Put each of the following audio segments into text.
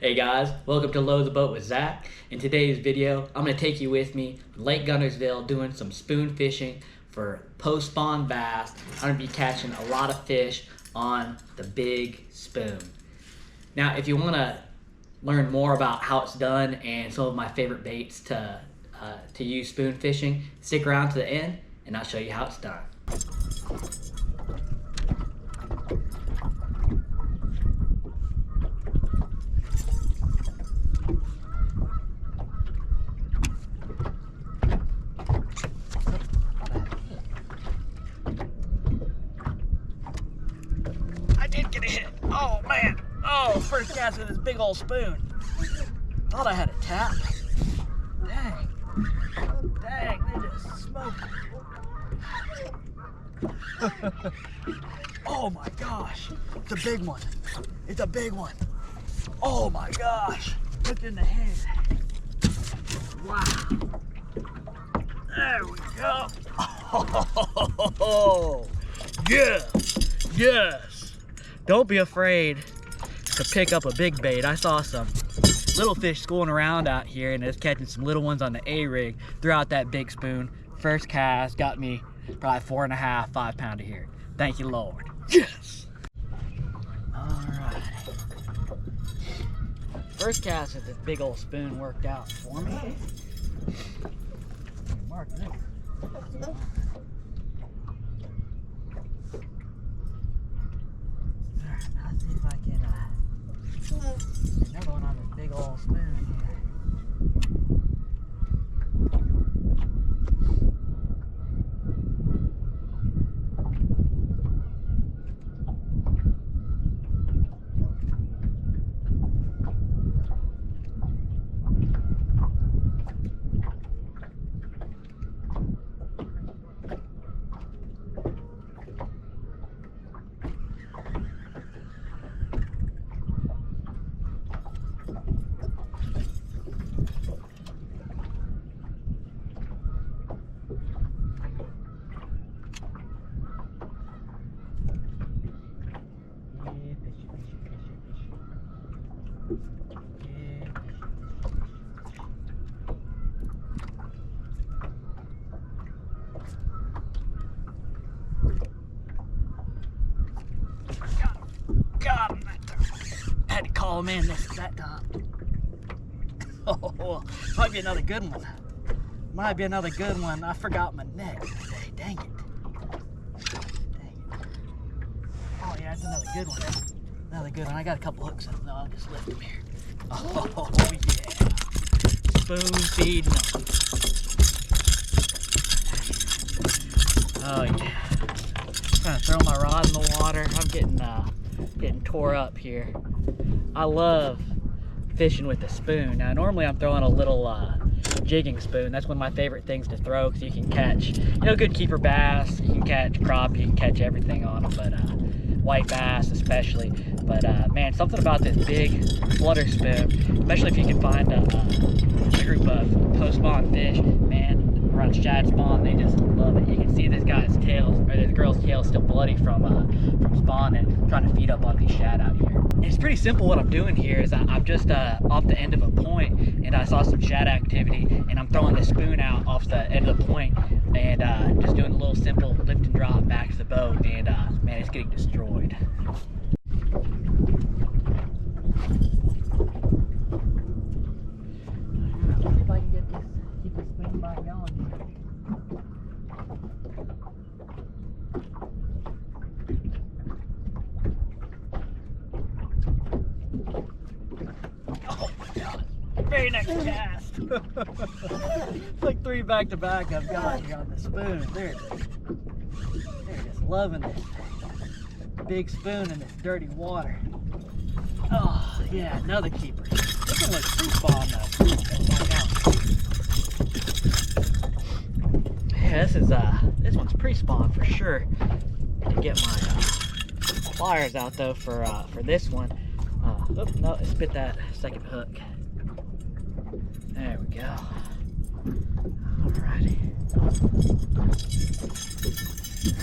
Hey guys, welcome to Load the Boat with Zach. In today's video, I'm going to take you with me to Lake Guntersville doing some spoon fishing for post-spawn bass. I'm going to be catching a lot of fish on the big spoon. Now, if you want to learn more about how it's done and some of my favorite baits to use spoon fishing, stick around to the end and I'll show you how it's done. Did get a hit. Oh man. Oh, first cast with this big old spoon. Thought I had a tap. Dang. Oh, dang, they just smoked it. Oh my gosh. It's a big one. It's a big one. Oh my gosh. Look in the head. Wow. There we go. Oh, yeah. Yes. Don't be afraid to pick up a big bait. I saw some little fish schooling around out here and I was catching some little ones on the A-rig. Threw out that big spoon. First cast got me probably 4.5, 5 pounder here. Thank you, Lord. Yes! Alright. First cast with this big old spoon worked out for me. Mark this. Let's see if I can get another one on this big old spoon here. Got him that time. I had to call him in that time. Oh, might be another good one. Might be another good one. I forgot my net today. Dang it. Dang it. Oh yeah, that's another good one. Another good one. I got a couple hooks in it. No, I'll just lift them here. Oh yeah. Spoon feeding them. Oh yeah. Trying to throw my rod in the water. I'm getting tore up here. I love fishing with a spoon. Now normally I'm throwing a little jigging spoon. That's one of my favorite things to throw because you can catch, good keeper bass. You can catch crappie, you can catch everything on them, but white bass especially. But man, something about this big Flutter spoon, especially if you can find a group of post-spawn fish, man, around shad spawn, they just love it. You can see this guy's tail, or this girl's tail, still bloody from spawn and trying to feed up on these shad out here. And it's pretty simple. What I'm doing here is I'm just off the end of a point, and I saw some shad activity, and I'm throwing the spoon out off the end of the point, and just doing a little simple lift and drop back to the boat, and man, it's getting destroyed. Let's see if I can keep this spoon by going here. Oh my God. Very next cast. It's like 3 back to back I've got here on the spoon. They're just loving this big spoon in this dirty water. Oh yeah, another keeper. This one looks pre-spawn though. Yeah, this one's pre-spawn for sure. To get my pliers out though for this one. Oops, no, it spit that second hook. There we go. Alrighty.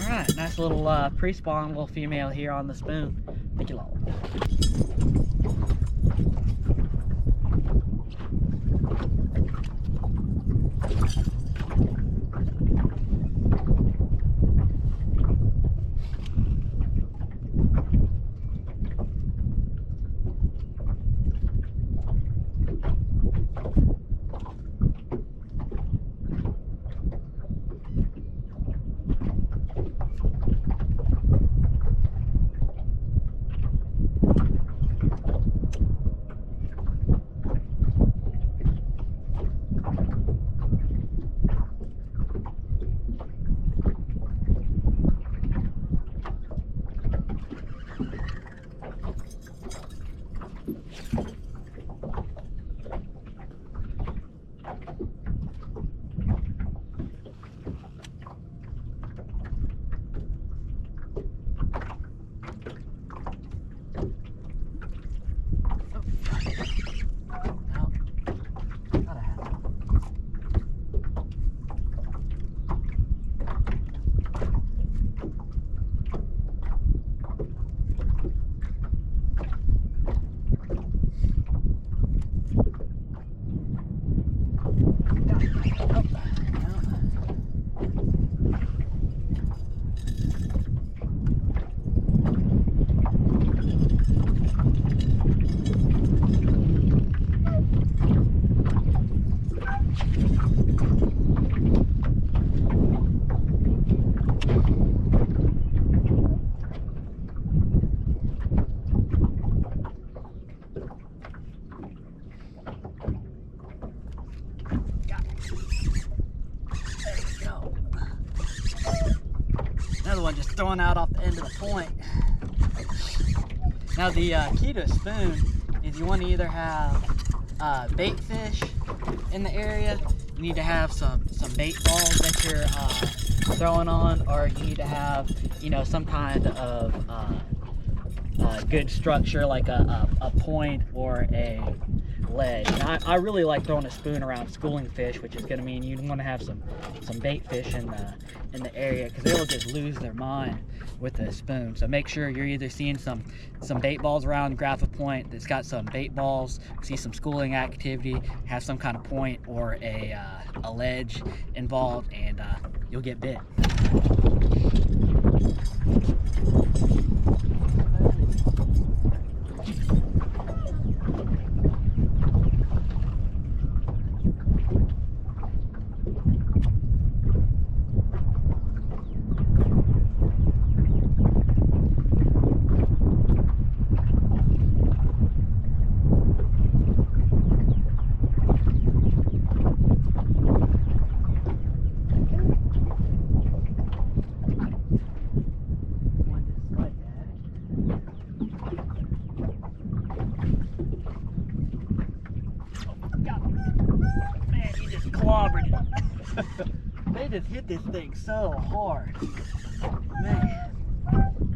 Alright, nice little pre-spawn little female here on the spoon. Thank you, Lord. throwing out off the end of the point. Now the key to a spoon is you want to either have bait fish in the area, you need to have some bait balls that you're throwing on, or you need to have, you know, some kind of good structure like a point or a ledge. And I really like throwing a spoon around schooling fish, which is going to mean you want to have some bait fish in the area, because they'll just lose their mind with the spoon. So make sure you're either seeing some bait balls around, grab a point that's got some bait balls, see some schooling activity, have some kind of point or a ledge involved, and you'll get bit. They just hit this thing so hard. Man,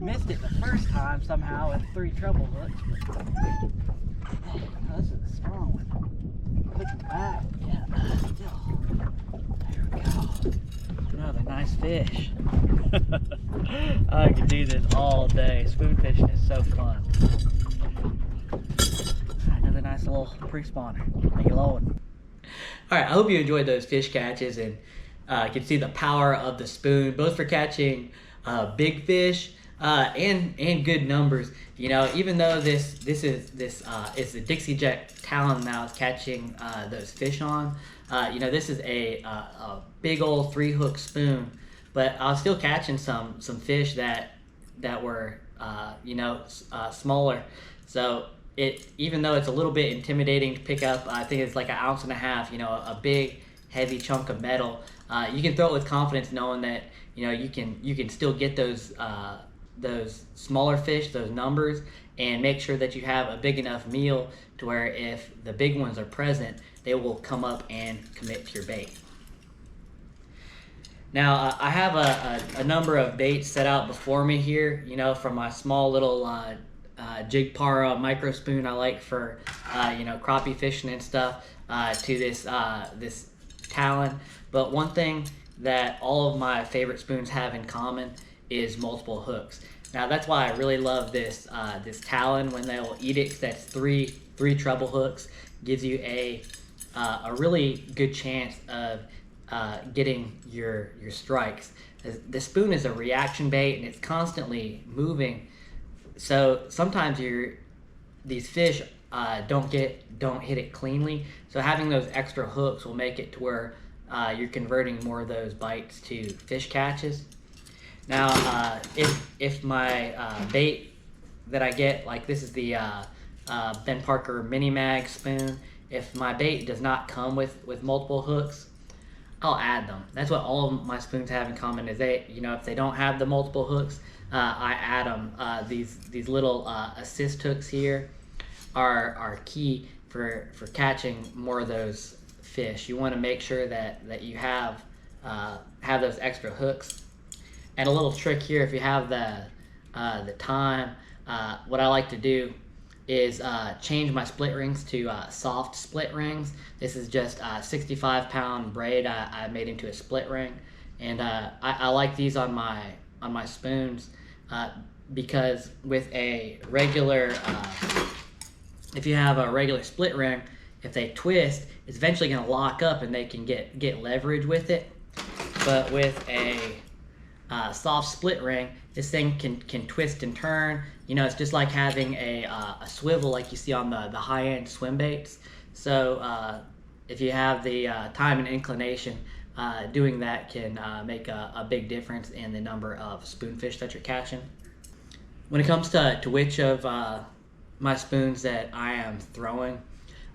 missed it the first time somehow with 3 treble hooks. Man, this is a strong one. Looking back, yeah, still. There we go. Another nice fish. I could do this all day. Spoon fishing is so fun. Another nice little pre-spawner. Thank you, Lord. Alright, I hope you enjoyed those fish catches and can see the power of the spoon, both for catching big fish and good numbers. You know, even though it's the Dixie Jack Talon that I was catching those fish on, you know, this is a big old 3-hook spoon, but I was still catching some fish that were you know, smaller. So even though it's a little bit intimidating to pick up, I think it's like 1.5 ounces, you know, a big heavy chunk of metal, you can throw it with confidence, knowing that, you know, you can still get those smaller fish, those numbers, and make sure that you have a big enough meal to where if the big ones are present, they will come up and commit to your bait. Now I have a number of baits set out before me here, you know, from my small little jig para micro spoon I like for you know, crappie fishing and stuff, to this Talon. But one thing that all of my favorite spoons have in common is multiple hooks. Now that's why I really love this Talon when they'll eat it. That's three treble hooks, gives you a really good chance of getting your strikes. The spoon is a reaction bait and it's constantly moving. So sometimes these fish don't hit it cleanly. So having those extra hooks will make it to where you're converting more of those bites to fish catches. Now, if my bait that I get, like this is the Ben Parker Mini Mag spoon, if my bait does not come with multiple hooks, I'll add them. That's what all of my spoons have in common, is if they don't have the multiple hooks, I add them. These little assist hooks here are key for catching more of those fish. You want to make sure that you have those extra hooks. And a little trick here, if you have the time, what I like to do is change my split rings to soft split rings. This is just a 65-pound braid I made into a split ring, and I like these on my spoons because with a regular, if you have a regular split ring, if they twist, it's eventually going to lock up and they can get leverage with it. But with a soft split ring, this thing can twist and turn. You know, it's just like having a swivel like you see on the high-end swim baits. So if you have the time and inclination, doing that can make a big difference in the number of spoonfish that you're catching. When it comes to which of my spoons that I am throwing,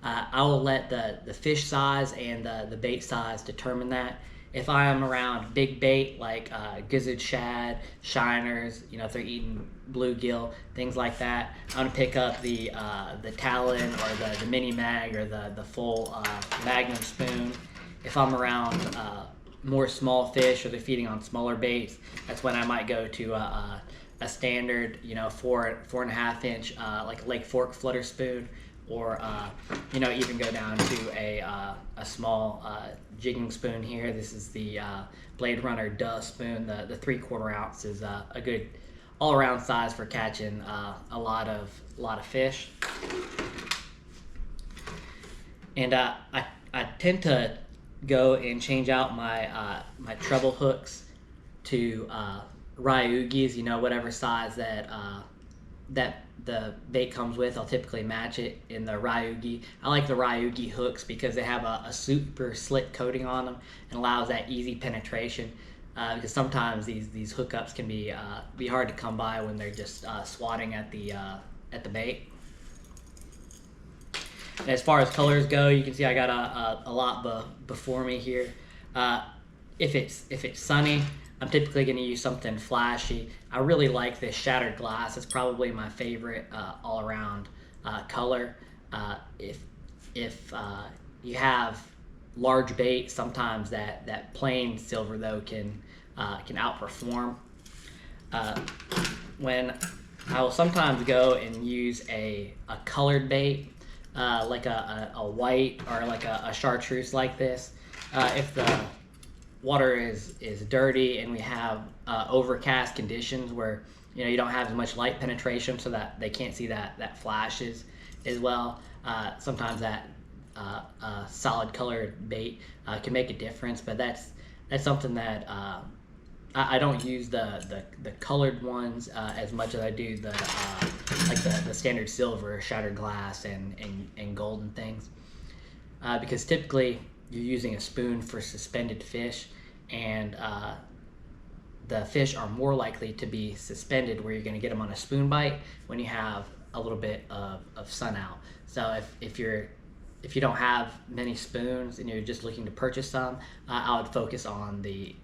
I will let the fish size and the bait size determine that. If I'm around big bait like gizzard shad, shiners, if they're eating bluegill, things like that, I'm gonna pick up the Talon or the mini mag or the full Magnum spoon. If I'm around more small fish or they're feeding on smaller baits, that's when I might go to a standard, 4.5 inch like a Lake Fork Flutter spoon, or even go down to a small jigging spoon here. This is the Blade Runner Duh spoon. The 3/4 ounce is a good all-around size for catching a lot of fish. And I tend to go and change out my my treble hooks to Ryugis, whatever size that the bait comes with. I'll typically match it in the Ryugi. I like the Ryugi hooks because they have a super slick coating on them and allows that easy penetration. Because sometimes these hookups can be hard to come by when they're just swatting at the bait. And as far as colors go, you can see I got a lot before me here. If it's sunny, I'm typically going to use something flashy. I really like this shattered glass. It's probably my favorite all-around color. If you have large bait, sometimes that plain silver though can outperform. When I will sometimes go and use a colored bait, like a white or like a chartreuse like this. If the water is dirty and we have overcast conditions where you don't have as much light penetration, so that they can't see that flashes as well, sometimes that solid colored bait can make a difference. But that's something that I don't use the colored ones as much as I do like the standard silver, shattered glass, and gold and things, because typically you're using a spoon for suspended fish, and the fish are more likely to be suspended where you're going to get them on a spoon bite when you have a little bit of sun out. So if you don't have many spoons and you're just looking to purchase some, I would focus on the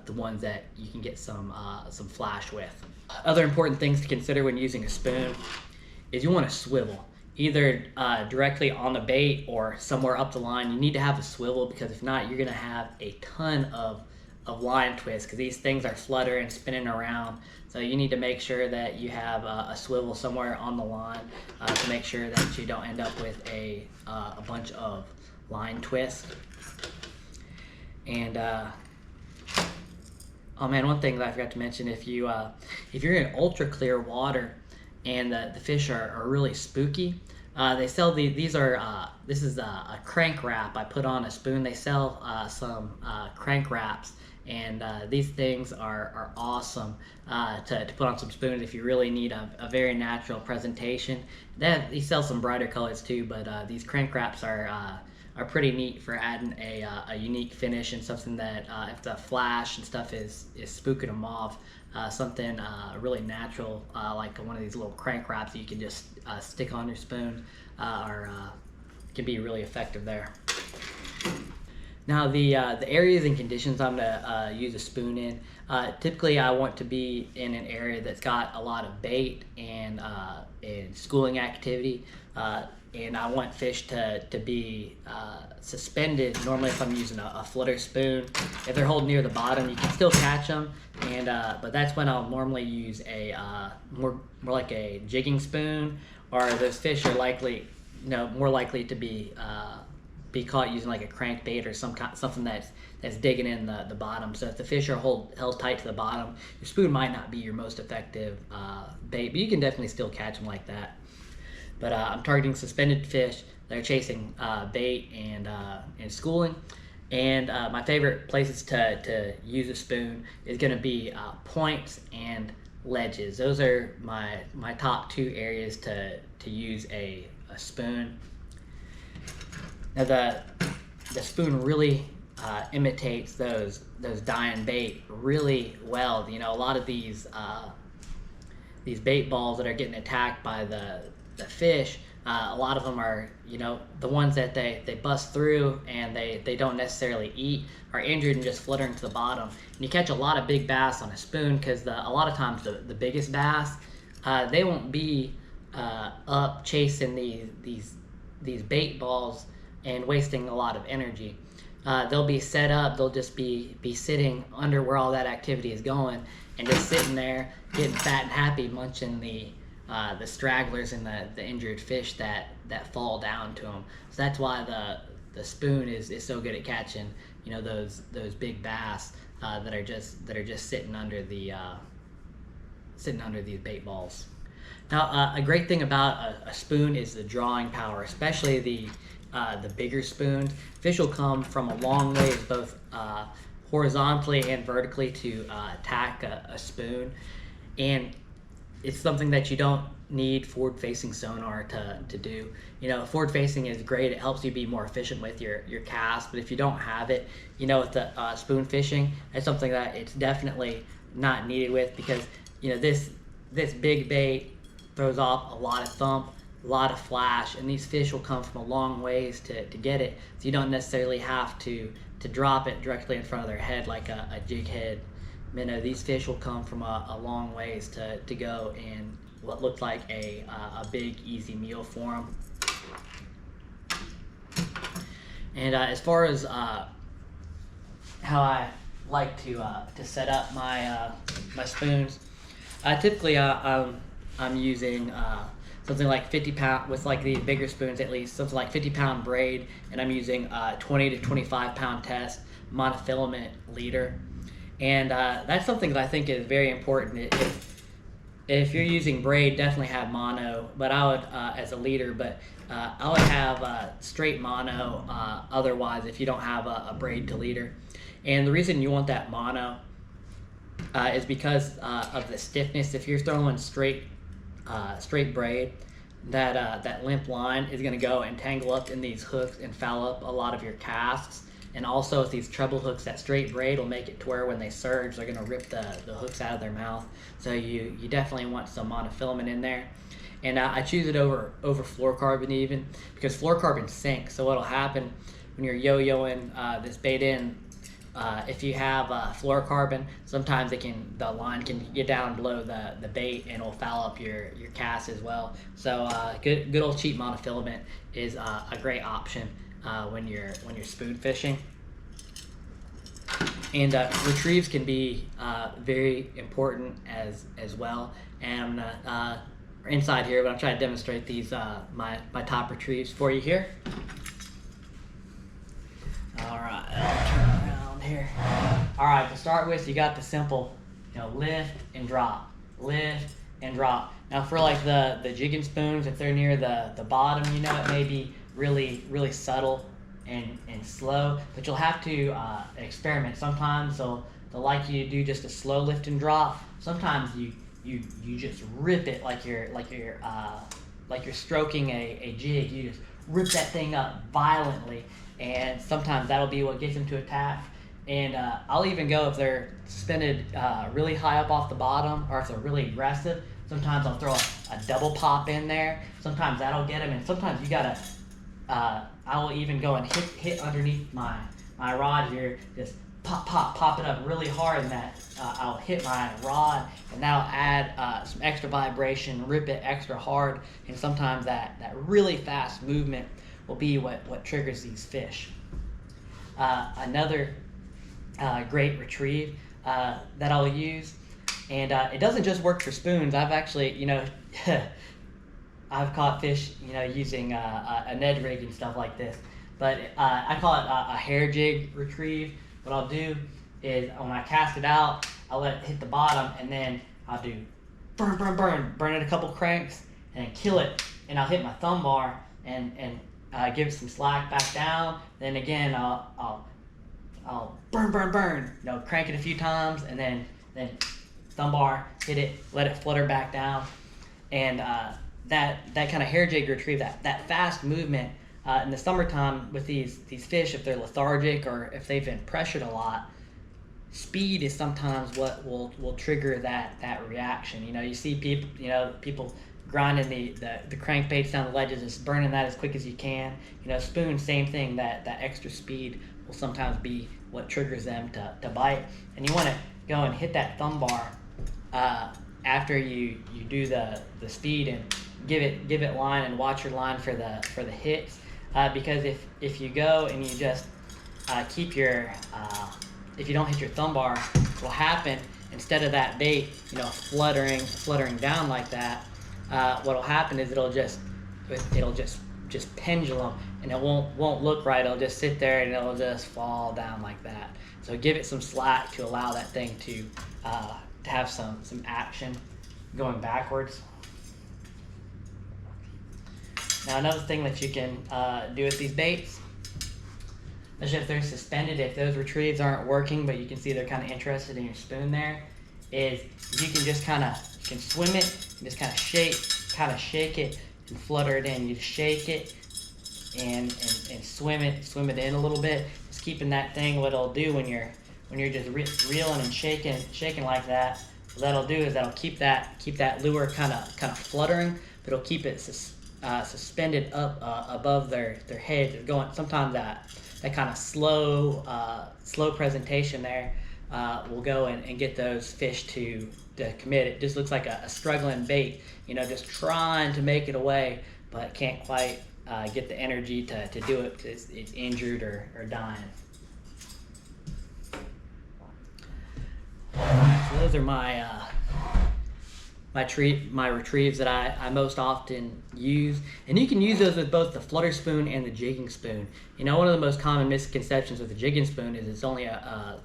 ones that you can get some flash with. Other important things to consider when using a spoon is you want to swivel, either directly on the bait or somewhere up the line. You need to have a swivel, because if not, you're going to have a ton of line twists, because these things are fluttering and spinning around. So you need to make sure that you have a swivel somewhere on the line to make sure that you don't end up with a bunch of line twists. And oh man, one thing that I forgot to mention: if you're in ultra clear water and the fish are really spooky, they sell these are this is a crank wrap I put on a spoon. They sell some crank wraps, and these things are awesome to put on some spoons if you really need a very natural presentation. They sell some brighter colors too, but these crank wraps are pretty neat for adding a unique finish, and something that if the flash and stuff is spooking them off, something really natural like one of these little crank wraps that you can just stick on your spoon can be really effective there. Now the areas and conditions I'm gonna use a spoon in, typically I want to be in an area that's got a lot of bait and schooling activity, and I want fish to be suspended. Normally, if I'm using a flutter spoon, if they're holding near the bottom, you can still catch them, and but that's when I'll normally use a more like a jigging spoon, or those fish are likely, more likely to be caught using like a crankbait or something that's digging in the bottom. So if the fish are held tight to the bottom, your spoon might not be your most effective bait, but you can definitely still catch them like that. But I'm targeting suspended fish that are chasing bait and schooling. And my favorite places to use a spoon is going to be points and ledges. Those are my top two areas to use a spoon. Now the spoon really imitates those dying bait really well. A lot of these bait balls that are getting attacked by the fish A lot of them are, the ones that they bust through and they don't necessarily eat, are injured and just fluttering to the bottom. And you catch a lot of big bass on a spoon because a lot of times the biggest bass, they won't be up chasing these bait balls and wasting a lot of energy. They'll be set up, they'll just be sitting under where all that activity is going and just sitting there getting fat and happy, munching the stragglers and the injured fish that fall down to them. So that's why the spoon is so good at catching those big bass that are just sitting under these bait balls. Now, a great thing about a spoon is the drawing power, especially the bigger spoons. Fish will come from a long ways, both horizontally and vertically, to attack a spoon, and it's something that you don't need forward-facing sonar to do. Forward-facing is great. It helps you be more efficient with your cast, but if you don't have it, with the spoon fishing, it's something that it's definitely not needed with, because this big bait throws off a lot of thump, a lot of flash, and these fish will come from a long ways to get it, so you don't necessarily have to drop it directly in front of their head like a jig head minnow. These fish will come from a long ways to go in what looks like a big easy meal for them. And as far as how I like to set up my spoons, typically I'm using something like 50 pound, with like the bigger spoons at least, something like 50 pound braid, and I'm using 20 to 25 pound test monofilament leader. And that's something that I think is very important. If you're using braid, definitely have mono, but I would, as a leader, but I would have straight mono otherwise if you don't have a braid to leader. And the reason you want that mono is because of the stiffness. If you're throwing straight braid, that limp line is going to go and tangle up in these hooks and foul up a lot of your casts. And also with these treble hooks, that straight braid will make it to where when they surge, they're going to rip the hooks out of their mouth. So you definitely want some monofilament in there. And I choose it over fluorocarbon even, because fluorocarbon sinks. So what'll happen when you're yo-yoing this bait in, if you have fluorocarbon, sometimes the line can get down below the bait and will foul up your cast as well. So good old cheap monofilament is a great option when you're spoon fishing. And retrieves can be very important as well. And we're inside here, but I'm trying to demonstrate these my top retrieves for you here. All right, I'll turn around here. All right, to start with, you got the simple, lift and drop, lift and drop. Now for like the jigging spoons, if they're near the bottom, it may be really subtle and slow, but you'll have to experiment. Sometimes they'll like you to do just a slow lift and drop. Sometimes you just rip it like you're stroking a jig. You just rip that thing up violently, and sometimes that'll be what gets them to attack. And I'll even go if they're suspended really high up off the bottom, or if they're really aggressive. Sometimes I'll throw a double pop in there. Sometimes that'll get them, and sometimes you gotta. I will even go and hit underneath my rod here, just pop it up really hard, and that I'll hit my rod, and that'll add some extra vibration, rip it extra hard, and sometimes that really fast movement will be what triggers these fish. Another great retrieve that I'll use, and it doesn't just work for spoons. I've actually, I've caught fish, using a Ned rig and stuff like this. But I call it a hair jig retrieve. What I'll do is when I cast it out, I'll let it hit the bottom, and then I'll do burn it a couple cranks, and kill it. And I'll hit my thumb bar and give it some slack back down. Then again, I'll burn. Crank it a few times, and then thumb bar, hit it, let it flutter back down, and that kind of hair jig retrieve, that fast movement in the summertime with these fish, if they're lethargic or if they've been pressured a lot, speed is sometimes what will trigger that reaction. You see people grinding the crankbaits down the ledges, just burning that as quick as you can. You know, spoon, same thing. That extra speed will sometimes be what triggers them to bite. And you want to go and hit that thumb bar after you do the speed, and give it line, and watch your line for the hits. Because if you go and you just keep your if you don't hit your thumb bar, what will happen, instead of that bait, you know, fluttering down like that, what will happen is it'll just pendulum, and it won't look right. It'll just sit there and it'll just fall down like that. So give it some slack to allow that thing to have some action going backwards. Now, another thing that you can do with these baits, especially if they're suspended, if those retrieves aren't working, but you can see they're kind of interested in your spoon there, is you can just you can swim it, and just kind of shake it and flutter it in. You shake it and swim it in a little bit. Just keeping that thing, what it'll do when you're just reeling and shaking like that, what that'll do is that'll keep that lure kind of fluttering, but it'll keep it suspended up above their head. They're going, sometimes that kind of slow presentation there will go and get those fish to commit. It just looks like a struggling bait, you know, just trying to make it away, but can't quite get the energy to do it because it's injured or dying. So those are my retrieves that I most often use, and you can use those with both the flutter spoon and the jigging spoon. You know, one of the most common misconceptions with the jigging spoon is it's only a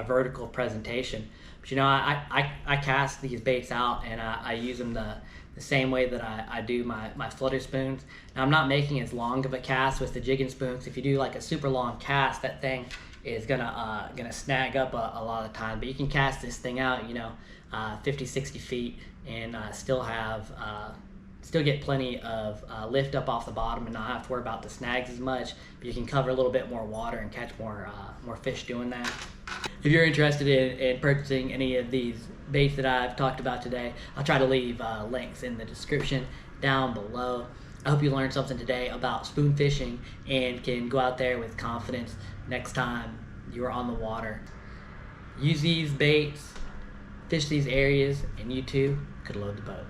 vertical presentation. But you know, I cast these baits out, and I use them the same way that I do my flutter spoons. Now, I'm not making as long of a cast with the jigging spoons. If you do like a super long cast, that thing is gonna snag up a lot of the time. But you can cast this thing out, you know, 50-60 feet, and still get plenty of lift up off the bottom, and not have to worry about the snags as much. But you can cover a little bit more water and catch more fish doing that. If you're interested in purchasing any of these baits that I've talked about today, I'll try to leave links in the description down below. I hope you learned something today about spoon fishing and can go out there with confidence next time you're on the water. Use these baits, fish these areas, and you too could load the boat.